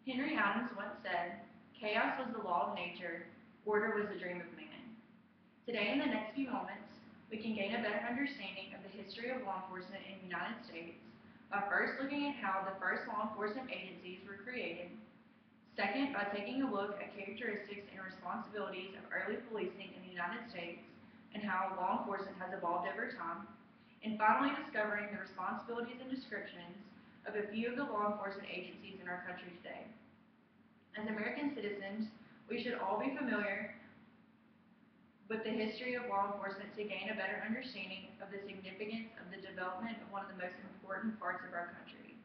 Henry Adams once said, "Chaos was the law of nature, order was the dream of man." Today, in the next few moments, we can gain a better understanding of the history of law enforcement in the United States by first looking at how the first law enforcement agencies were created, second, by taking a look at characteristics and responsibilities of early policing in the United States and how law enforcement has evolved over time, and finally discovering the responsibilities and descriptions of a few of the law enforcement agencies in our country today. As American citizens, we should all be familiar with the history of law enforcement to gain a better understanding of the significance of the development of one of the most important parts of our country.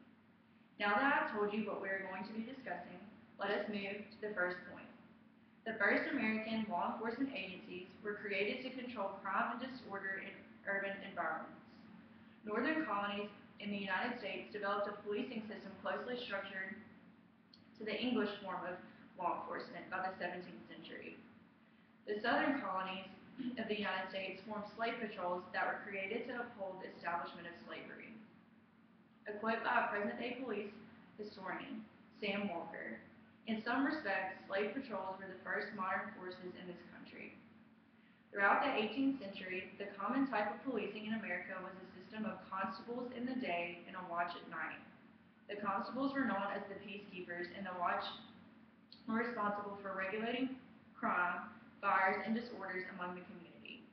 Now that I've told you what we are going to be discussing, let us move to the first point. The first American law enforcement agencies were created to control crime and disorder in urban environments. Northern colonies in the United States developed a policing system closely structured to the English form of law enforcement by the 17th century. The southern colonies of the United States formed slave patrols that were created to uphold the establishment of slavery. Equipped by a present-day police historian, Sam Walker, in some respects, slave patrols were the first modern forces in this country. Throughout the 18th century, the common type of policing in America was a system of constables in the day and a watch at night. The constables were known as the peacekeepers, and the watch were responsible for regulating crime, fires, and disorders among the community.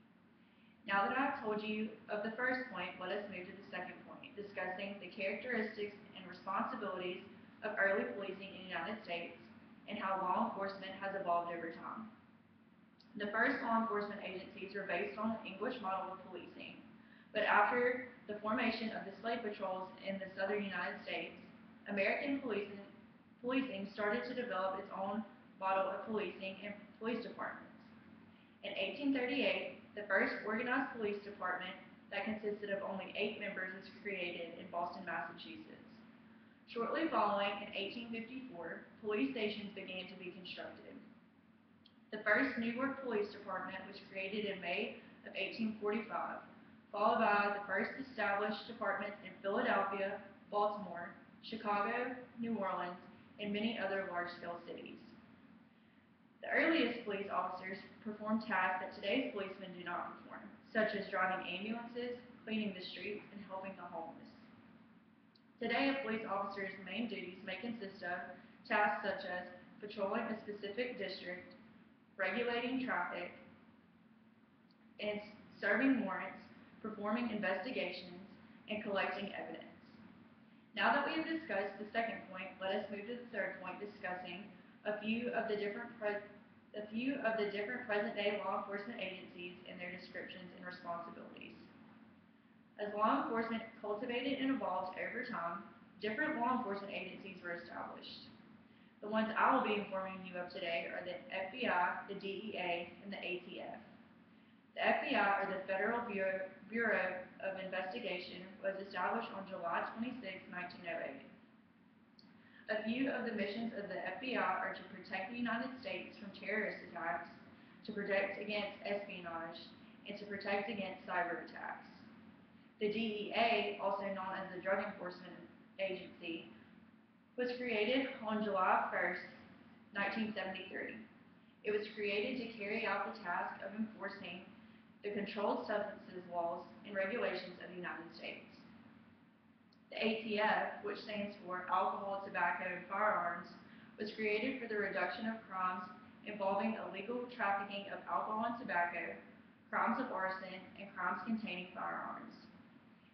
Now that I've told you of the first point, let us move to the second point, discussing the characteristics and responsibilities of early policing in the United States and how law enforcement has evolved over time. The first law enforcement agencies were based on the English model of policing, but after the formation of the slave patrols in the southern United States, American policing started to develop its own model of policing and police departments. In 1838, the first organized police department that consisted of only 8 members was created in Boston, Massachusetts. Shortly following, in 1854, police stations began to be constructed. The first New York Police Department was created in May of 1845, followed by the first established departments in Philadelphia, Baltimore, Chicago, New Orleans, and many other large-scale cities. The earliest police officers performed tasks that today's policemen do not perform, such as driving ambulances, cleaning the streets, and helping the homeless. Today, a police officer's main duties may consist of tasks such as patrolling a specific district, regulating traffic, and serving warrants, performing investigations, and collecting evidence. Now that we have discussed the second point, let us move to the third point, discussing a few of the different present-day law enforcement agencies and their descriptions and responsibilities. As law enforcement cultivated and evolved over time, different law enforcement agencies were established. The ones I will be informing you of today are the FBI, the DEA, and the ATF. The FBI, or the Federal Bureau of Investigation, was established on July 26, 1908. A few of the missions of the FBI are to protect the United States from terrorist attacks, to protect against espionage, and to protect against cyber attacks. The DEA, also known as the Drug Enforcement Agency, was created on July 1st, 1973. It was created to carry out the task of enforcing the controlled substances laws and regulations of the United States. The ATF, which stands for Alcohol, Tobacco, and Firearms, was created for the reduction of crimes involving illegal trafficking of alcohol and tobacco, crimes of arson, and crimes containing firearms.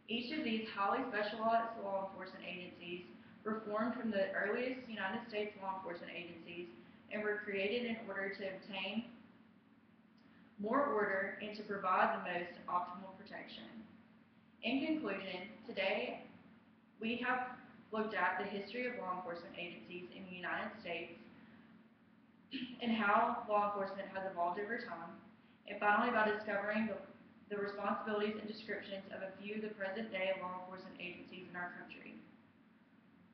Each of these highly specialized law enforcement agencies were formed from the earliest United States law enforcement agencies and were created in order to obtain more order and to provide the most optimal protection. In conclusion, today we have looked at the history of law enforcement agencies in the United States and how law enforcement has evolved over time, and finally by discovering the responsibilities and descriptions of a few of the present-day law enforcement agencies in our country.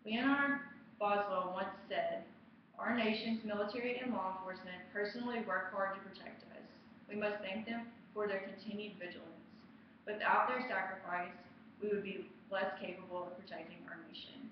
Leonard Boswell once said, "Our nation's military and law enforcement personally work hard to protect us. We must thank them for their continued vigilance. Without their sacrifice, we would be less capable of protecting our nation."